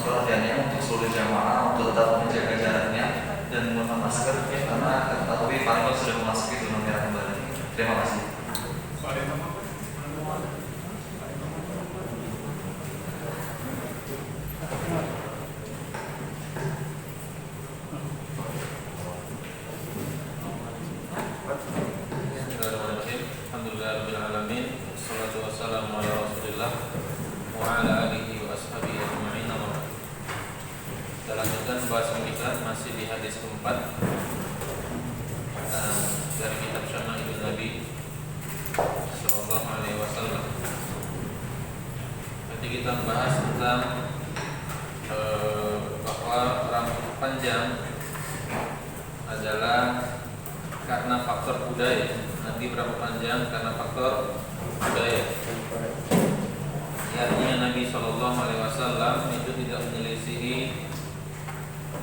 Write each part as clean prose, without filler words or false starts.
perhatiannya untuk seluruh jamaah untuk tetap menjaga jaraknya dan menggunakan masker karena ketahui Pak sudah memasuki zona merah kembali. Terima kasih. Alhamdulillahirrahmanirrahim. Wassalatu wassalamu ala rasulillah wa ala alihi wa ashabihi ajma'in. Kita lanjutkan pembahasan kita masih di hadis keempat dari kitab Syama'ilun Nabi sallallahu alaihi wasallam. Nanti kita membahas tentang bahwa rambut panjang adalah karena faktor budaya. Nanti berapa panjang karena faktor budaya. Artinya Nabi Shallallahu Alaihi Wasallam itu tidak menyelisihi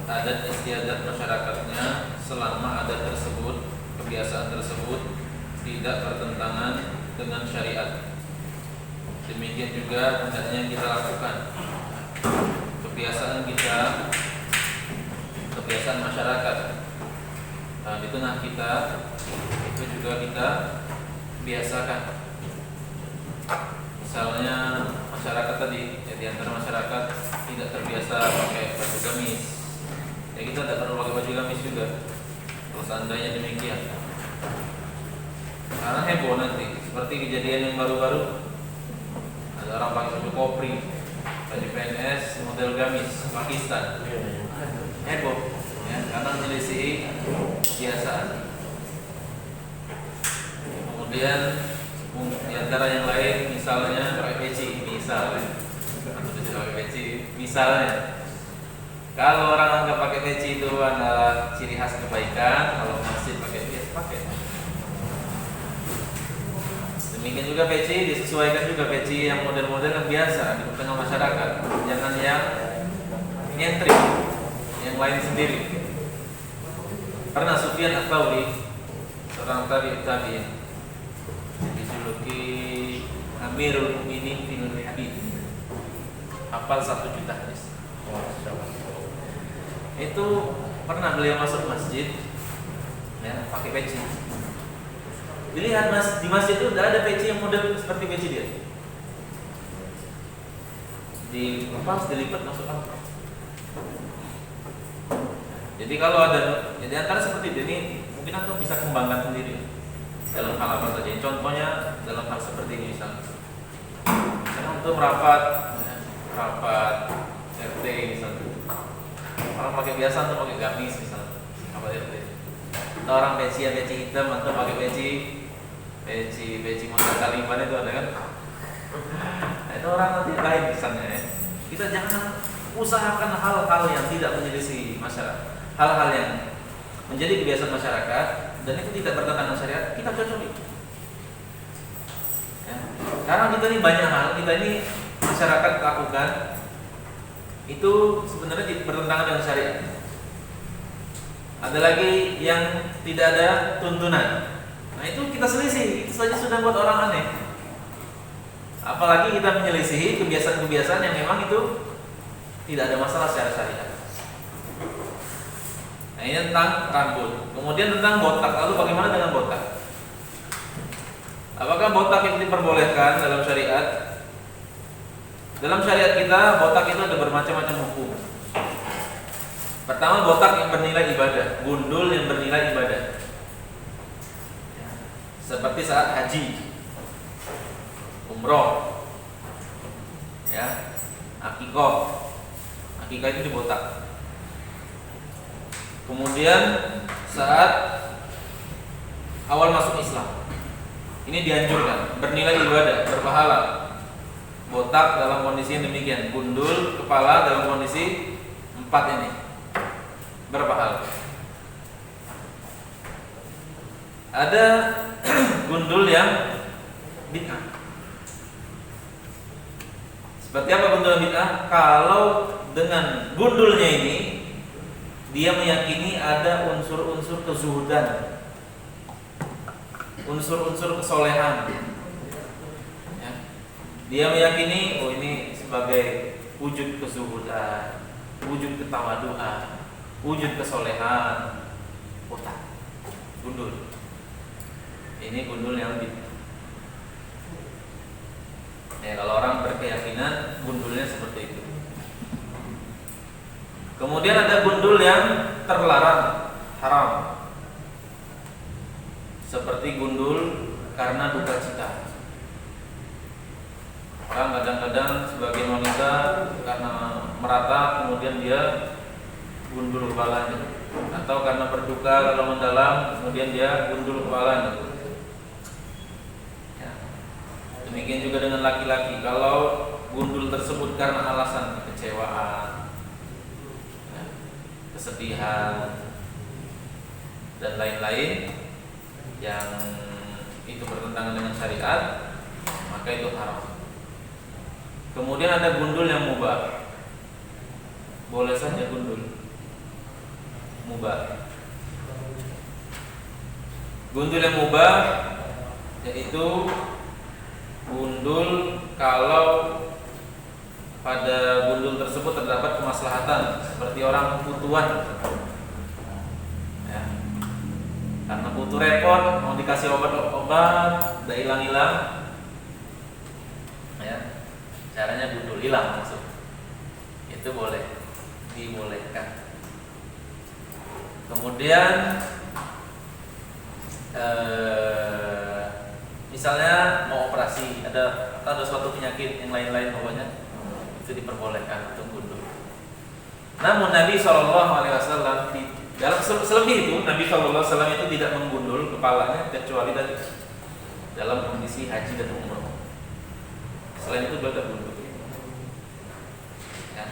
adat istiadat masyarakatnya selama adat tersebut, kebiasaan tersebut tidak bertentangan dengan syariat. Demikian juga hendaknya kita lakukan kebiasaan kita, kebiasaan masyarakat. Nah, di tengah kita itu juga kita biasakan. Misalnya masyarakat tadi, ya, di antara masyarakat tidak terbiasa pakai baju gamis, ya kita tidak perlu pakai baju gamis juga. Kalau seandainya demikian, karena heboh nanti. Seperti kejadian yang baru-baru, ada orang pakai baju kopri, baju PNS model gamis Pakistan, heboh, ya, karena menyelisih kebiasaan. Kemudian di antara yang lain misalnya pakai peci, misalnya kalau orang anggap pakai peci itu adalah ciri khas kebaikan, kalau masih pakai biasa pakai. Demikian juga peci disesuaikan juga, peci yang model-model yang biasa di tengah masyarakat, jangan yang nyentrik, yang lain sendiri. Pernah Sufyan Ats-Tsauri, seorang tabi'in, dijuluki Amirul Mukminin fil Hadits, hafal 1 juta hadis. Itu pernah beliau masuk masjid, ya, pakai peci. Dilihat di masjid itu tidak ada peci yang model seperti peci dia. Dilepas, dilipat, masuk apa? Jadi kalau ada, jadi antara seperti ini mungkin antum bisa kembangkan sendiri dalam hal apa saja. Contohnya dalam hal seperti ini misalnya, untuk rapat RT misalnya, orang pakai biasa untuk pakai gamis misalnya, rapat RT. Atau orang peci hitam atau pakai peci model Taliban itu ada kan? Nah, itu orang nanti lain misalnya, ya. Kita jangan usahakan hal-hal yang tidak menyelisih masyarakat, hal-hal yang menjadi kebiasaan masyarakat dan itu tidak bertentangan syariat, kita cocoki. Ya. Karena kita ini banyak hal, kita ini masyarakat lakukan itu sebenarnya bertentangan dengan syariat. Ada lagi yang tidak ada tuntunan. Nah itu kita selisih, itu saja sudah buat orang aneh. Apalagi kita menyelisihi kebiasaan-kebiasaan yang memang itu tidak ada masalah secara syariat. Nah ini tentang rambut. Kemudian tentang botak. Lalu bagaimana dengan botak? Apakah botak itu diperbolehkan dalam syariat? Dalam syariat kita botak itu ada bermacam-macam hukum. Pertama, botak yang bernilai ibadah, gundul yang bernilai ibadah. Seperti saat haji, umroh, ya, akikah itu dibotak. Kemudian saat awal masuk Islam, ini dianjurkan, bernilai ibadah, berpahala. Botak dalam kondisi yang demikian, gundul kepala dalam kondisi 4 ini, berpahala. Ada gundul yang bid'ah. Seperti apa gundul bid'ah? Kalau dengan gundulnya ini dia meyakini ada unsur-unsur kezuhudan, unsur-unsur kesolehan. Ya. Dia meyakini, oh ini sebagai wujud kezuhudan, wujud ketawaduan, wujud kesolehan, botak, gundul. Ini gundul yang bid'ah. Ya, kalau orang berkeyakinan gundulnya seperti itu. Kemudian ada gundul yang terlarang, haram. Seperti gundul karena duka cita. Orang kadang-kadang sebagian wanita karena merata kemudian dia gundul kepalanya, atau karena berduka kalau mendalam kemudian dia gundul kepalanya. Ya. Demikian juga dengan laki-laki, kalau gundul tersebut karena alasan kekecewaan, ya, kesedihan dan lain-lain yang itu bertentangan dengan syariat, maka itu haram. Kemudian ada gundul yang mubah. Boleh saja gundul mubah. Gundul yang mubah yaitu gundul kalau pada gundul tersebut terdapat kemaslahatan, seperti orang putuan. Ya. Karena putu repot, mau dikasih obat-obat, udah hilang-hilang. Ya. Caranya gundul, hilang langsung. Itu boleh, dibolehkan. Kemudian misalnya mau operasi, ada suatu penyakit yang lain-lain pokoknya, itu diperbolehkan untuk gundul. Namun Nabi SAW dalam selebih itu, Nabi SAW itu tidak menggundul kepalanya kecuali dalam kondisi haji dan umroh. Selain itu beliau gundul. Ya.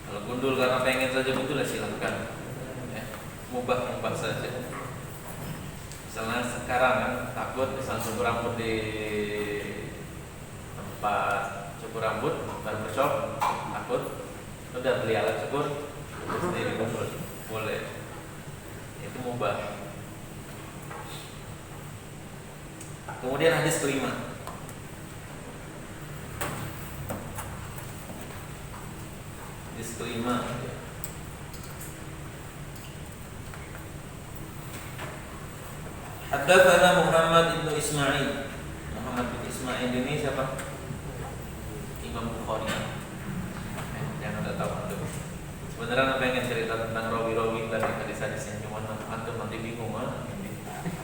Kalau gundul karena pengen saja gundul, silakan. Ya. Mubah saja. Misalnya sekarang kan takut misalnya cukur rambut di tempat cukur rambut barbershop, takut, udah beli alat cukur sendiri gundul, boleh. Itu mubah. Kemudian hadis kelima. Hadis kelima. Haddatsana Muhammad bin Ismail. Muhammad bin Ismail ini siapa? Imam Bukhari. Yang ada tahu antum. Sebenarnya pengen cerita tentang rawi-rawi tadi hadis-hadis yang cuma antum nanti bingung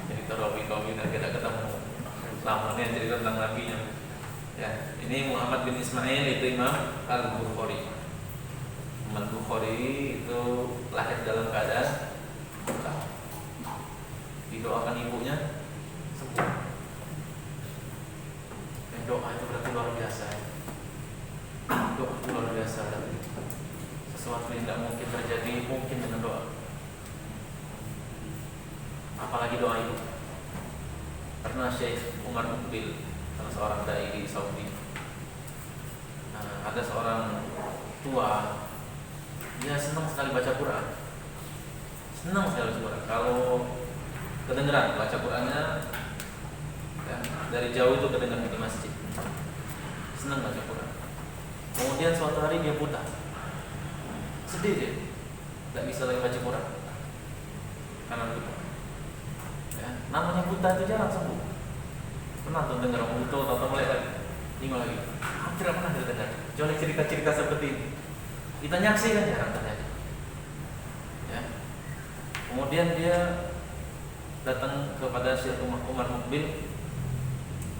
cerita rawi-rawi dan tidak ketemu. Namanya cerita tentang nabinya. Ya, ini Muhammad bin Ismail itu Imam Al-Bukhari. Imam Bukhari itu lahir dalam keadaan buta. Didoakan ibunya sembuh. Dan doa itu berarti luar biasa. Doa itu luar biasa. Sesuatu yang tidak mungkin terjadi mungkin dengan doa. Apalagi doa itu. Karena Syekh Umar Mukbil, salah seorang dai di Saudi, ada seorang tua, dia senang sekali baca Quran. Senang sekali baca Quran. Kalau kedengeran baca Qurannya, ya, dari jauh itu kedengeran di masjid. Senang baca Quran. Kemudian suatu hari dia buta, sedih dia, tidak bisa lagi baca Quran karena buta. Ya, namanya buta itu jarang sembuh. Pernah tuh dengar orang buta atau mulai lagi, tinggal lagi. Hampir pernah kita dengar. Kecuali cerita-cerita seperti ini. Kita nyaksikan jarang terjadi. Ya. Kemudian dia datang kepada Syekh Umar Mukbil,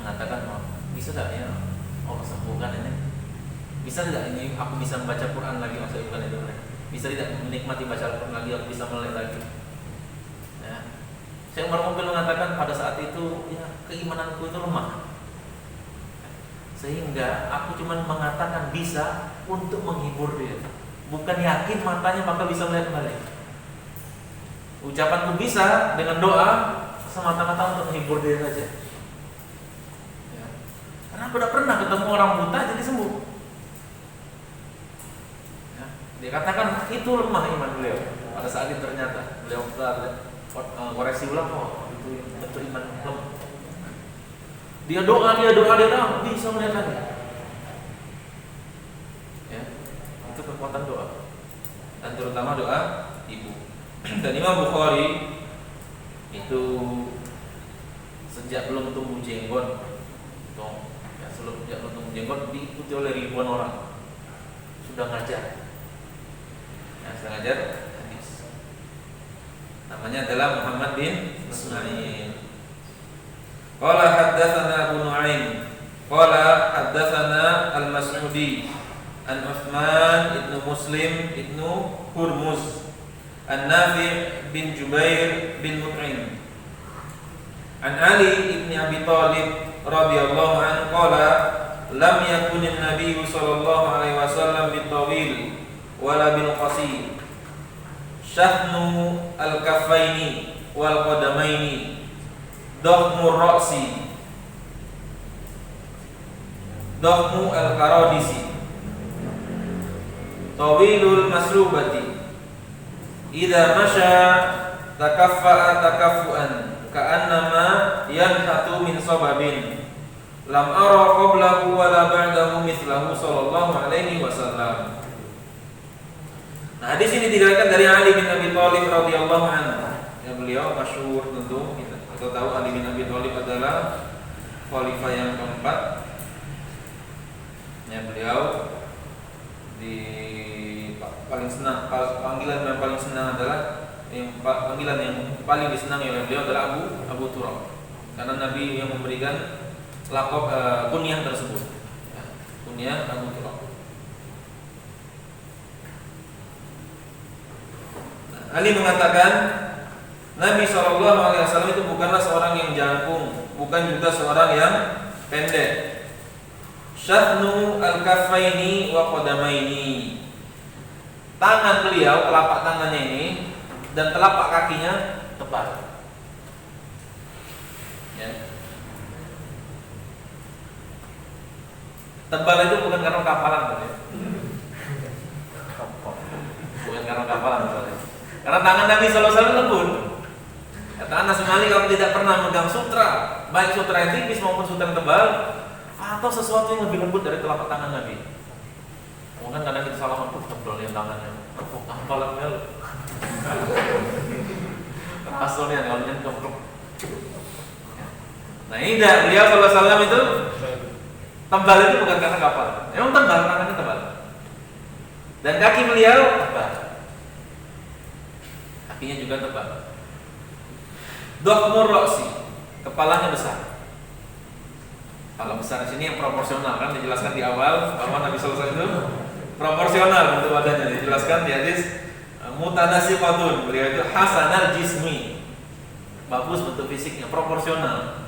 mengatakan, bisa tidak ya Allah sembuhkan ini? Bisa tidak ini aku bisa membaca Quran lagi, maksudnya bukan itu. Bisa tidak menikmati baca Al-Quran lagi, aku bisa melek lagi? Ya. Syekh Umar Mukbil mengatakan pada saat itu ya, keimananku itu lemah, sehingga aku cuma mengatakan bisa untuk menghibur dia, bukan yakin matanya maka bisa melihat balik. Ucapanku bisa dengan doa semata-mata untuk menghibur dia saja. Ya. Karena aku tidak pernah ketemu orang buta jadi sembuh. Ya. Dia katakan itu lemah iman beliau. Pada saat itu ternyata beliau koreksi ulang, itu iman lemah. Dia doa bisa melihat lagi. kekuatan doa, dan terutama doa ibu. Dan Imam Bukhari itu sejak belum tumbuh jenggot, sejak belum tumbuh jenggot diikuti oleh ribuan orang, sudah ngajar, hadis. Namanya adalah Muhammad bin Ismail. Qala haddatsana Abu Nu'aim qala haddatsana Al-Mas'udi an Utsman ibnu Muslim ibnu Hurmuz an Nafi' bin Jubair bin Mut'im an Ali ibn Abi Thalib radhiyallahu anhu qala lam yakunin Nabi sallallahu alaihi wasallam bitawil wala bil qasir syahnu al-kaffaini wal qadamaini dohmu roksi, dohmu al-karodisi, tawilul masrubati, idza masya takaffa'a takaffu'an, ka'annama yanhatu min sababin, lam ara qablahu wa la ba'dahu mithlahu sallallahu alaihi wasallam. Nah, hadis ini diriwayatkan dari Ali bin Abi Thalib radhiyallahu anhu. Ya, beliau masyhur tentu kita tahu Ali bin Abi Thalib adalah khalifah yang keempat. Ya, beliau di paling senang, panggilan yang paling senang adalah panggilan yang paling disenangi oleh beliau adalah Abu Turab, karena Nabi yang memberikan lakop kunyah tersebut. Ya, kunyah Abu Turab. Nah, Ali mengatakan Nabi SAW itu bukanlah seorang yang jangkung, bukan juga seorang yang pendek. Syahnu al-kaffaini wa qadamaini. Tangan beliau, telapak tangannya ini dan telapak kakinya tebal. Ya. Tebal itu bukan karena kapalan, ya. Bukan karena kapalan, karena tangan Nabi SAW lembut. Tangan Nabi Malik kalau tidak pernah megang sutra, baik sutra yang tipis maupun sutra yang tebal, atau sesuatu yang lebih lembut dari telapak tangan Nabi. Mungkin kadang kita salah mampu tebal yang tangannya, apalah mel. Asalnya kalau nyentuh. Nah ini dah beliau SAW itu tebal itu bukan karena kapal, memang tebal, tangannya tebal. Dan kaki beliau tebal, kakinya juga tebal. Dohmur roksi, kepalanya besar. Kalau besar di sini yang proporsional, kan dijelaskan di awal bahwa Nabi SAW itu proporsional bentuk badannya, dijelaskan di hadis mutanasifatun, beliau itu hasanal jismi, bagus bentuk fisiknya, proporsional,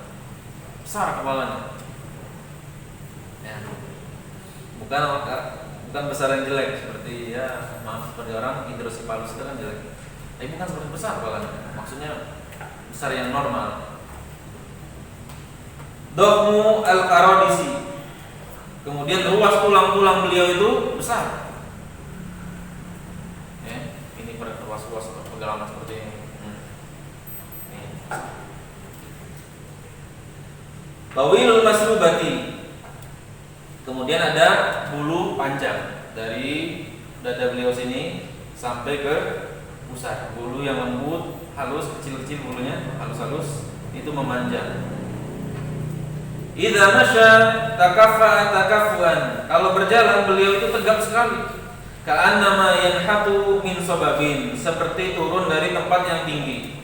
besar kepalanya. Ya. Bukan besar yang jelek seperti seperti orang hidrosipalus itu kan jelek. Tapi bukan seperti besar kepalanya, maksudnya besar yang normal. Dohmu al-karodisi, kemudian ruas tulang-tulang beliau itu besar. Ya, ini ruas-ruas pergelangan seperti ini. Tawilul masrubati, kemudian ada bulu panjang dari dada beliau sini sampai ke pusat. Bulu yang lembut, halus, kecil-kecil bulunya, halus-halus, itu memanjang. Idza masya takaffa takaffuan. Kalau berjalan beliau itu tegap sekali. Ka'annama yanhatu min sababin, seperti turun dari tempat yang tinggi.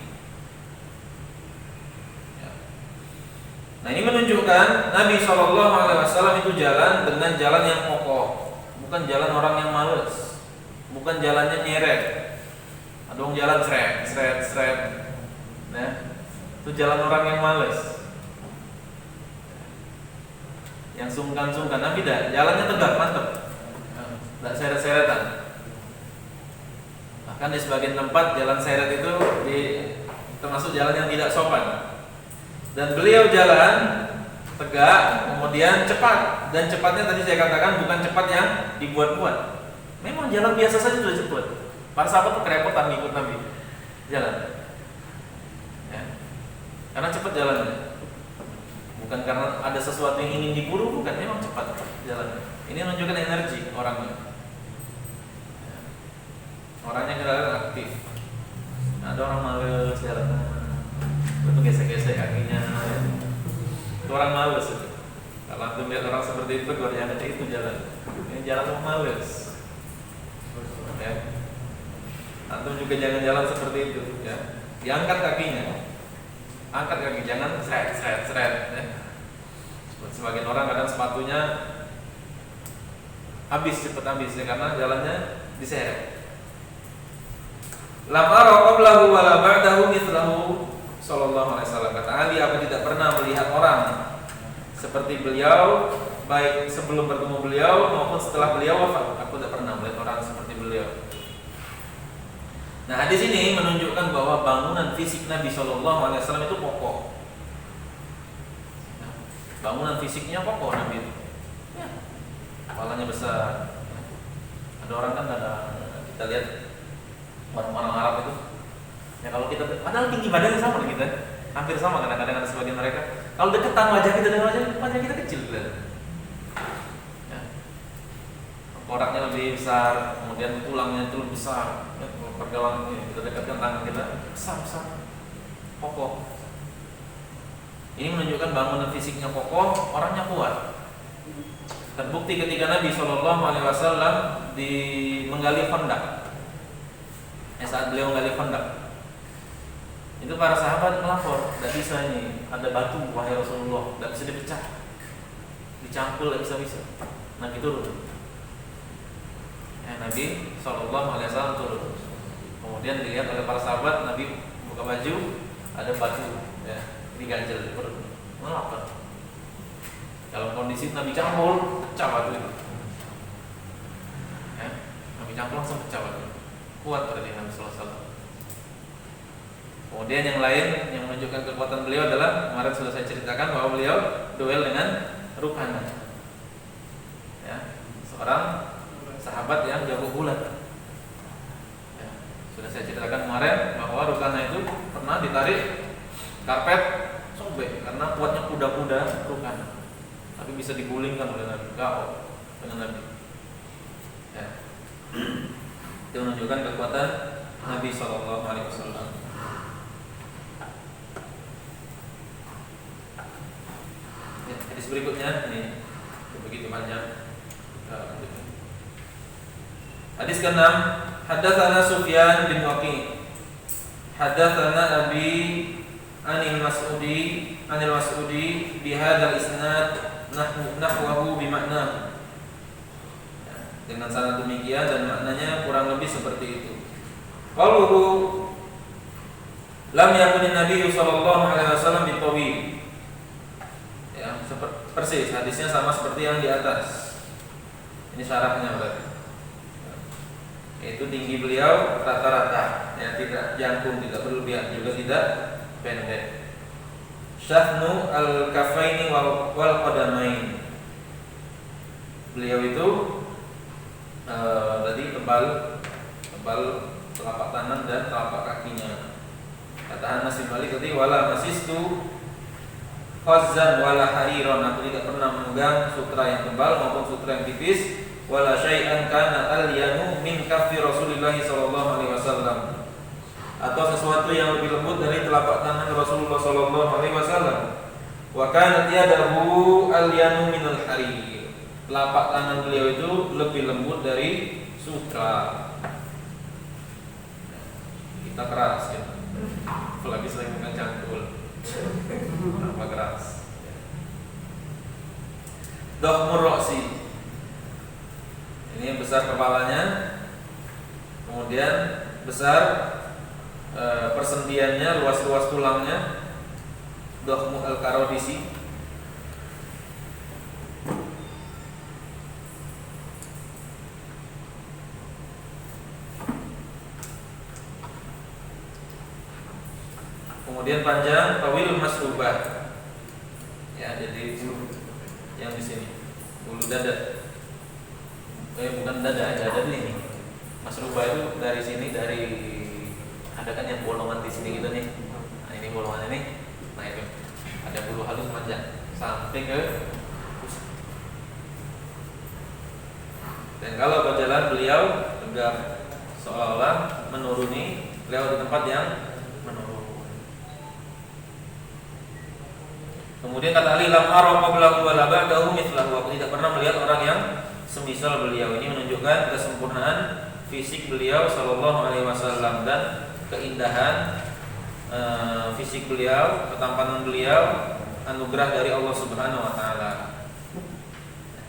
Nah, ini menunjukkan Nabi SAW itu jalan dengan jalan yang kokoh, bukan jalan orang yang malas, bukan jalannya nyeret. Adong jalan seret. Nah, itu jalan orang yang malas, yang sungkan-sungkan. Nabi dah jalannya tegak, mantap, tidak seret-seretan. Bahkan di sebagian tempat jalan seret itu termasuk jalan yang tidak sopan. Dan beliau jalan tegak, kemudian cepat. Dan cepatnya tadi saya katakan bukan cepat yang dibuat-buat. Memang jalan biasa saja sudah cepat. Para sahabat tuh kerepotan ikut Nabi jalan, ya. Karena cepat jalannya. Bukan karena ada sesuatu yang ingin diburu, bukan, memang cepat jalannya. Ini menunjukkan energi orangnya. terus. Ya. Antum juga jangan jalan seperti itu, ya. Diangkat kakinya, angkat kaki, jangan seret, ya. Sebagian orang kadang sepatunya cepat habis ya, karena jalannya diseret. Lam ara qablahu wa la ba'dahu mithlahu sallallahu alaihi wasallam. Kata Ali, aku tidak pernah melihat orang seperti beliau, baik sebelum bertemu beliau maupun setelah beliau wafat. Aku tidak pernah melihat orang seperti beliau. Nah, hadis ini menunjukkan bahwa bangunan fisik Nabi Shallallahu Alaihi Wasallam itu kokoh. Bangunan fisiknya kokoh Nabi itu. Ya. Kepalanya besar. Ada orang kan kita lihat orang Arab itu. Ya kalau kita, padahal tinggi badannya sama dengan kita, hampir sama kadang-kadang ada sebagian mereka. Kalau deketan wajah kita dengan wajah kita kecil kelihatan. Ya. Koraknya lebih besar, kemudian tulangnya itu lebih besar. Ya, pergelangan ini kita dekatkan tangan kita besar, kokoh. Ini menunjukkan bangunan fisiknya kokoh, orangnya kuat. Terbukti ketika Nabi Shallallahu Alaihi Wasallam menggali kondak. Saat beliau menggali kondak, itu para sahabat melapor, tidak bisa ini, ada batu wahai Rasulullah, tidak bisa dipecah, dicangkul, tidak bisa. Nabi turun. Nabi Shallallahu Alaihi Wasallam turun. Kemudian dilihat oleh para sahabat, Nabi buka baju, ada batu, ya, diganjel di perut, melapor. Dalam kondisi Nabi cangkul, pecah batu itu. Ya, Nabi cangkul langsung pecah batu. Kuat berarti Nabi Sallallahu Alaihi Wasallam. Kemudian yang lain yang menunjukkan kekuatan beliau adalah kemarin sudah saya ceritakan bahwa beliau duel dengan Rukana. Ya, seorang sahabat yang jago gulat. Ya, sudah saya ceritakan kemarin bahwa Rukana itu pernah ditarik karpet sobek karena kuatnya kuda-kuda Rukana. Tapi bisa digulingkan oleh Nabi, KO dengan Nabi. Ya. Itu menunjukkan kekuatan Nabi Shallallahu Alaihi Wasallam. Ya, hadis berikutnya ini begitu panjang. Hadis ke-6, Haddatsana Sufyan bin Waqi', Haddatsana Abi Anil Mas'udi bihadzal isnad nahwahu bimakna. Dengan sanad demikian dan maknanya kurang lebih seperti itu. Qauluhu lam yakunin Nabi sallallahu alaihi wasallam bitawil. Ya, persis hadisnya sama seperti yang di atas. Ini syarahnya berarti. Yaitu tinggi beliau rata-rata, ya, tidak jangkung, tidak berlebihan, juga tidak pendek. Syahnu al-kafaini wal qadamain. Beliau itu tadi tebal telapak tangan dan telapak kakinya. Kata Anas bin Malik tadi, wala masistu khazzan wala hariron. Aku tidak pernah memegang sutra yang tebal maupun sutra yang tipis. Wala syai'an kana alyanu min kaffi Rasulillah sallallahu alaihi wasallam. Atau sesuatu yang lebih lembut dari telapak tangan Rasulullah sallallahu alaihi wasallam. Wa kanat yadahu alyanu minal harir. Telapak tangan beliau itu lebih lembut dari sutra. Kita keras ya. Apalagi sering dengan cangkul. Apa keras. Dohmur roksi. Ini yang besar kepalanya. Kemudian besar persendiannya, luas-luas tulangnya. Dohmu al-karodisi. Kemudian panjang, tawil masrubah. Ya, jadi bulu yang di sini, bulu dada. Bukan dada ini. Masrubah itu dari sini, dari ada kan yang bolongan di sini gitu nih. Nah, ini bolongan ini. Nah, itu ada bulu halus panjang sampai ke pusat. Dan kalau berjalan beliau tegak seolah-olah menuruni, beliau di tempat yang menurun. Kemudian kata Ali, lam ara qablahu wa la ba'dahu mithlahu. Aku tidak pernah melihat orang yang semisal beliau. Ini menunjukkan kesempurnaan fisik beliau sallallahu alaihi wasallam dan keindahan fisik beliau, ketampanan beliau, anugerah dari Allah Subhanahu wa taala.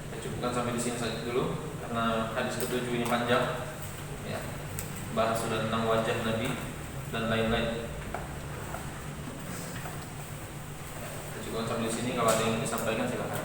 Kita cukupkan sampai di sini saja dulu karena hadis ke-7 ini panjang. Ya. Bahas sudah tentang wajah Nabi dan lain-lain. Kita cukupkan sampai di sini, kalau ada yang disampaikan silakan.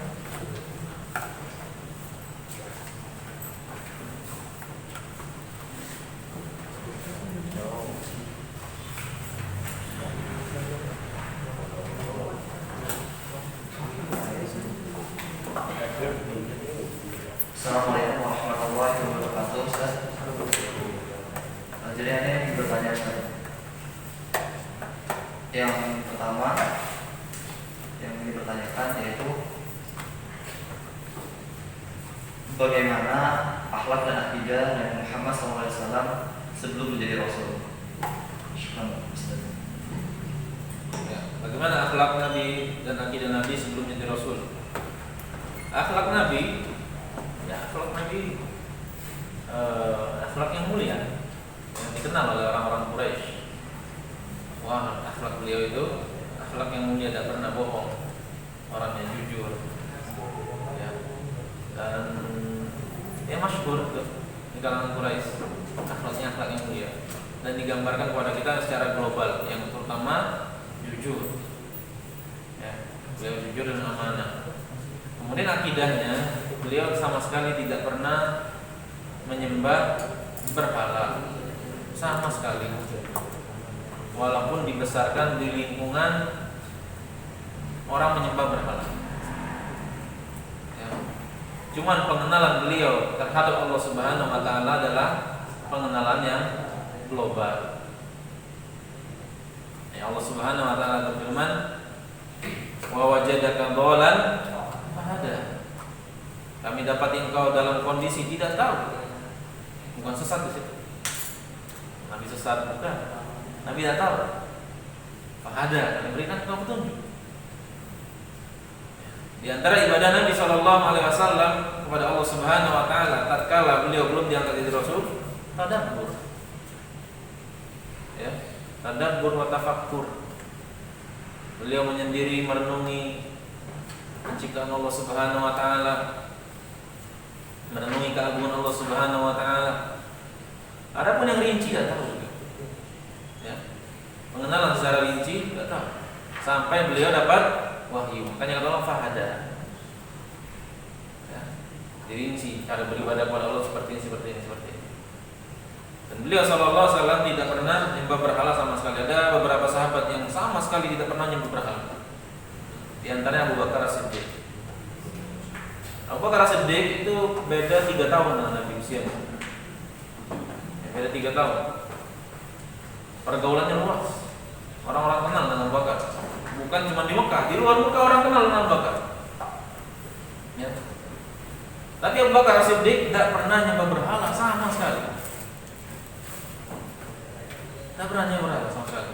Assalamualaikum warahmatullahi wabarakatuh. Ustaz. Jadi ada yang bertanya, Ustaz. Yang pertama yang dipertanyakan yaitu bagaimana akhlak dan akidah Nabi Muhammad SAW sebelum menjadi Rasul. Syukran, Ustaz. Ya, bagaimana akhlak Nabi dan akidah Nabi sebelum menjadi Rasul? Akhlak Nabi, ya akhlak Nabi, akhlak yang mulia yang dikenal oleh orang-orang Quraisy. Wah, akhlak beliau itu akhlak yang mulia, tidak pernah bohong, orangnya jujur, ya. Dan ya masyhur di kalangan Quraisy akhlaknya akhlak yang mulia dan digambarkan kepada kita secara global, yang terutama jujur, ya, beliau jujur dan amanah. Kemudian akidahnya, beliau sama sekali tidak pernah menyembah berhala, sama sekali. Walaupun dibesarkan di lingkungan orang menyembah berhala, ya. Cuman pengenalan beliau terhadap Allah Subhanahu wa taala adalah pengenalan yang global. Ya, Allah Subhanahu wa taala berfirman, "Wa wajadaka dhalan fahada." Kami dapat engkau dalam kondisi tidak tahu. Bukan sesat di situ. Nabi sesat bukan. Nabi tidak tahu. Fahada, kami berikan engkau petunjuk. Di antara ibadah Nabi sallallahu alaihi wasallam kepada Allah Subhanahu wa taala tatkala beliau belum diangkat jadi rasul, tadabbur. Ya, tadabbur wa tafakkur. Beliau menyendiri merenungi penciptaan Allah Subhanahu wa taala, merenungi keagungan Allah Subhanahu wa taala. Adapun yang rinci tidak tahu. Ya. Pengenalan secara rinci tidak tahu. Sampai beliau dapat wahyu. Makanya kata Allah fahada. Ya. Dirinci cara beribadah kepada Allah seperti ini, seperti ini, seperti ini. Dan beliau sallallahu alaihi wasallam tidak pernah menyembah berhala sama sekali. Ada beberapa sahabat yang sama sekali tidak pernah menyembah berhala. Di antaranya Abu Bakar As-Siddiq. Abu Bakar As-Siddiq itu beda 3 tahun dengan Nabi usianya. Ya, beda 3 tahun. Pergaulannya luas. Orang-orang kenal dengan Abu Bakar. Bukan cuma di Mekah, di luar Mekah orang kenal dengan Abu Bakar. Ya. Tapi Abu Bakar As-Siddiq tidak pernah nyembah berhala sama sekali. Tidak pernah nyembah berhala sama sekali.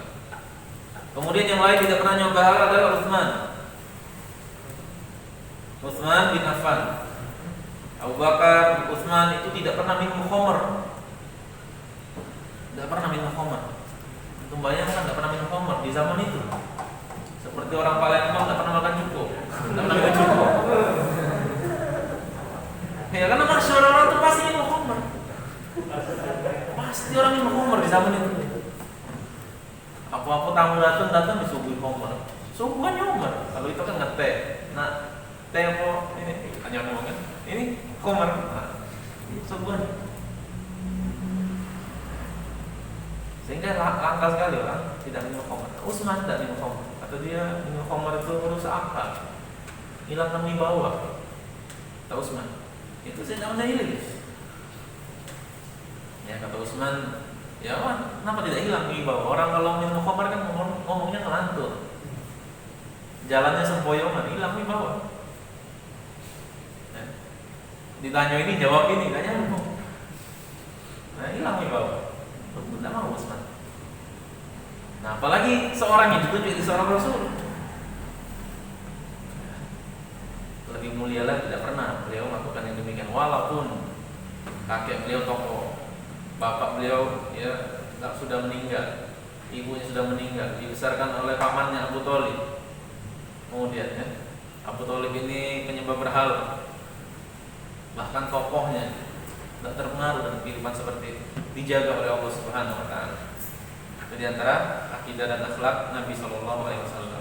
Kemudian yang lain tidak pernah nyembah berhala adalah Utsman bin Affan. Abu Bakar, Utsman itu tidak pernah minum khamr. Tidak pernah minum khamr. Untuk bayangkan tidak pernah minum khamr di zaman itu. Seperti orang Palembang tidak pernah makan cuko. Tidak pernah minum cuko. Ya karena masyarakat orang itu pasti minum khamr. Pasti orang minum khamr di zaman itu. Apa-apa tamu datang disuguhi khamr. Suguhan khamr. Kalau itu kan ngeteh. Nah, temo ini hanya ngomong kan ini khamr, sebuah sehingga langka sekali orang tidak minum khamr. Utsman tidak minum khamr, atau dia minum khamr itu merusak akal, hilangkan wibawa. Kata Utsman itu sedang menjahili. Ya kata Utsman, ya kenapa tidak hilang wibawa? Orang kalau minum khamr kan ngomongnya ngelantur, jalannya sempoyongan, hilang wibawa. Ditanya ini jawab ini, gak nyambung. Nah hilang nih bawah. Tidak mau Utsman. Nah apalagi seorang yang ditunjuk jadi seorang Rasul, lebih mulia lagi, tidak pernah beliau melakukan yang demikian. Walaupun beliau tokoh, bapak beliau ya sudah meninggal, ibunya sudah meninggal, dibesarkan oleh pamannya Abu Thalib. Kemudian ya, Abu Thalib ini penyembah berhala, bahkan tokohnya tidak terpengaruh dengan kehidupan seperti itu, dijaga oleh Allah Subhanahu Wa Taala. Jadi antara akidah dan akhlak Nabi Shallallahu Alaihi Wasallam.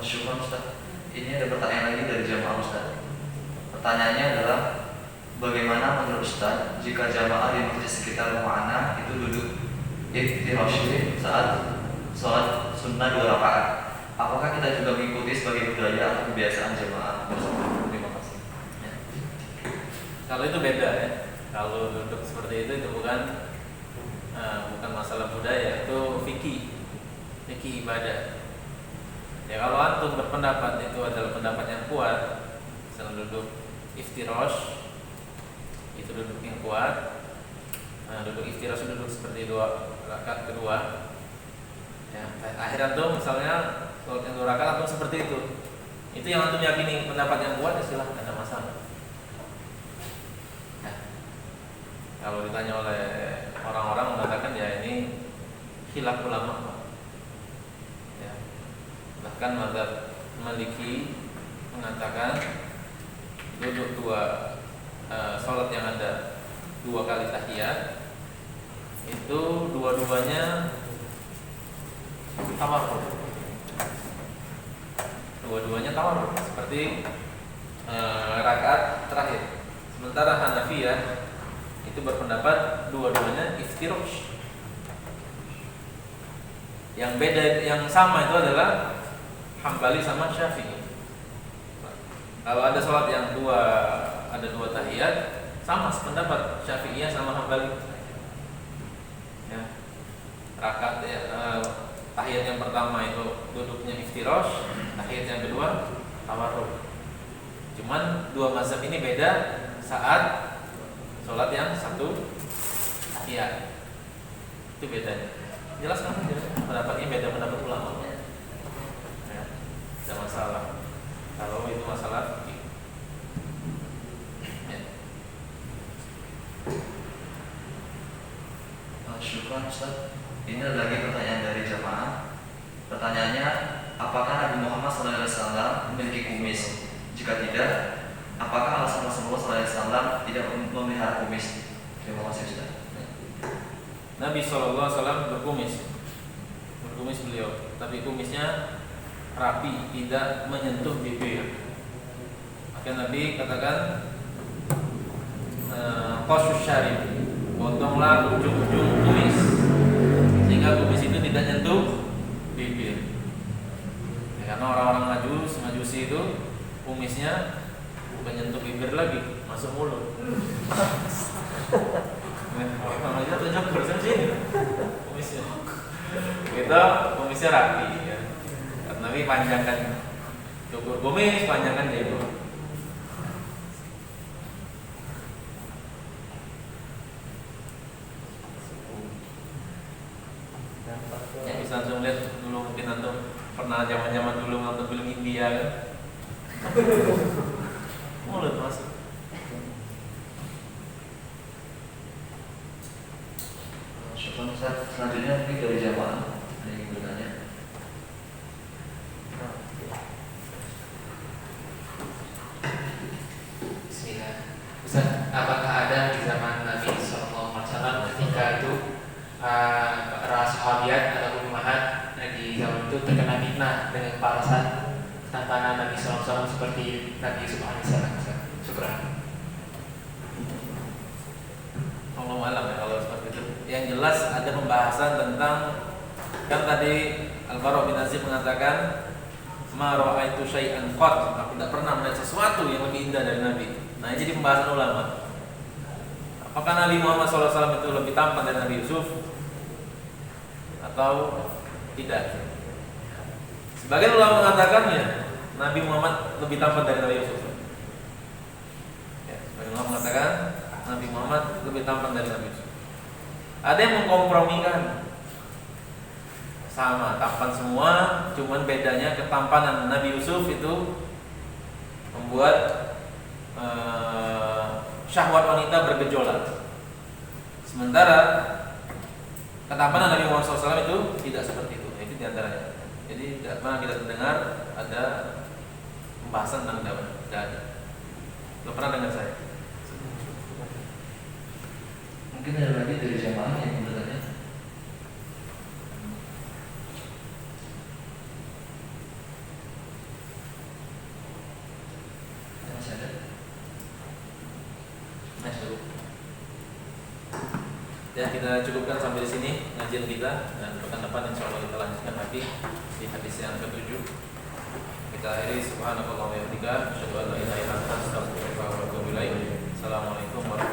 Syukran Ustaz. Ini ada pertanyaan lagi dari jamaah Ustaz. Pertanyaannya adalah bagaimana menurut Ustaz jika jamaah di masjid sekitar rumah anak itu duduk iftirash saat sholat sunnah 2 rakaat? Apakah kita juga mengikuti sebagai budaya atau kebiasaan jamaah tersebut? Terima kasih. Ya. Kalau itu beda ya. Kalau duduk seperti itu bukan masalah budaya, itu fikih ibadah. Ya kalau antum berpendapat itu adalah pendapat yang kuat, misalnya duduk iftirash itu duduk yang kuat. Nah, duduk iftirash duduk seperti 2 rakaat kedua. Ya, akhir antum misalnya sholat yang 2 rakaat antum seperti itu. Itu yang antum yakini pendapat yang kuat, ya silahkan, tidak ada masalah. Ya. Kalau ditanya oleh orang-orang mengatakan ya ini khilaf ulama. Bahkan mazhab Maliki mengatakan duduk sholat yang ada 2 kali tahiyat itu dua-duanya tawarruk. Dua-duanya tawarruk seperti rakaat terakhir. Sementara Hanafiyah itu berpendapat dua-duanya iftirash. Yang beda, yang sama itu adalah Hambali sama Syafi'i. Kalau ada sholat yang ada dua tahiyat, sama sependapat Syafi'iyah sama Hambali. Ya. Rakaat tahiyat yang pertama itu duduknya iftirash, tahiyat yang kedua tawarruk. Cuman dua mazhab ini beda saat sholat yang satu tahiyat. Itu bedanya. Jelas kan? Pendapatnya beda pendapat ulama. Tidak masalah kalau itu masalah fikih. Ya. Syukran Ustaz. Ini ada lagi pertanyaan dari jamaah. Pertanyaannya, apakah Nabi Muhammad SAW memiliki kumis? Jika tidak, apakah Rasulullah SAW tidak memelihara kumis? Terima kasih Ustaz. Nabi SAW berkumis beliau, tapi kumisnya rapi, tidak menyentuh bibir. Maka Nabi katakan qasus syarib, potonglah ujung-ujung kumis sehingga kumis itu tidak nyentuh bibir. Ya, karena orang-orang majusi itu kumisnya bukan nyentuh bibir lagi, masuk mulut. Orang aja tunjuk kurang sini kumisnya. Kita kumisnya rapi ya. Nabi panjangkan cukur kumis, panjangkan jenggot. Ya bisa langsung lihat dulu, mungkin antum pernah zaman dulu nonton film India kan? Mulut masuk. Syukur Ustaz. Selanjutnya mungkin dari jamaah ada yang bertanya. Ustaz, apakah ada di zaman Nabi SAW ketika itu para sahabiat ataupun umahat di zaman itu terkena fitnah dengan keparasan tampanan Nabi SAW seperti Nabi Yusuf AS? Syukran. Allah malam ya kalau seperti itu. Yang jelas ada pembahasan tentang, kan tadi Al-Bara' bin Azib mengatakan ma ra'aitu syai'an qat, aku tidak pernah melihat sesuatu yang lebih indah dari Nabi. Nah, ini jadi pembahasan ulama. Apakah Nabi Muhammad SAW itu lebih tampan dari Nabi Yusuf atau tidak? Sebagian ulama mengatakan ya, Nabi Muhammad lebih tampan dari Nabi Yusuf. Ya, sebagian ulama mengatakan Nabi Muhammad lebih tampan dari Nabi Yusuf. Ada yang mengkompromikan. sama, tampan semua, cuman bedanya ketampanan Nabi Yusuf itu membuat syahwat wanita bergejolak. Sementara ketampanan Nabi Muhammad SAW itu tidak seperti itu. Itu diantaranya. Jadi tidak pernah kita dengar ada pembahasan tentang dakwah. Tidak ada. Belum pernah dengar saya. Mungkin ada lagi dari jamaah yang bertanya. Masih ada? Masuk. Ya, kita cukupkan sampai di sini ngajian kita, dan pekan depan insya Allah kita lanjutkan lagi di hadis yang ke-7. Kita akhiri subhanallah wa bihamdika asyhadu an la ilaha illa anta astaghfiruka wa atubu ilaik. Assalamualaikum warahmatullahi wabarakatuh.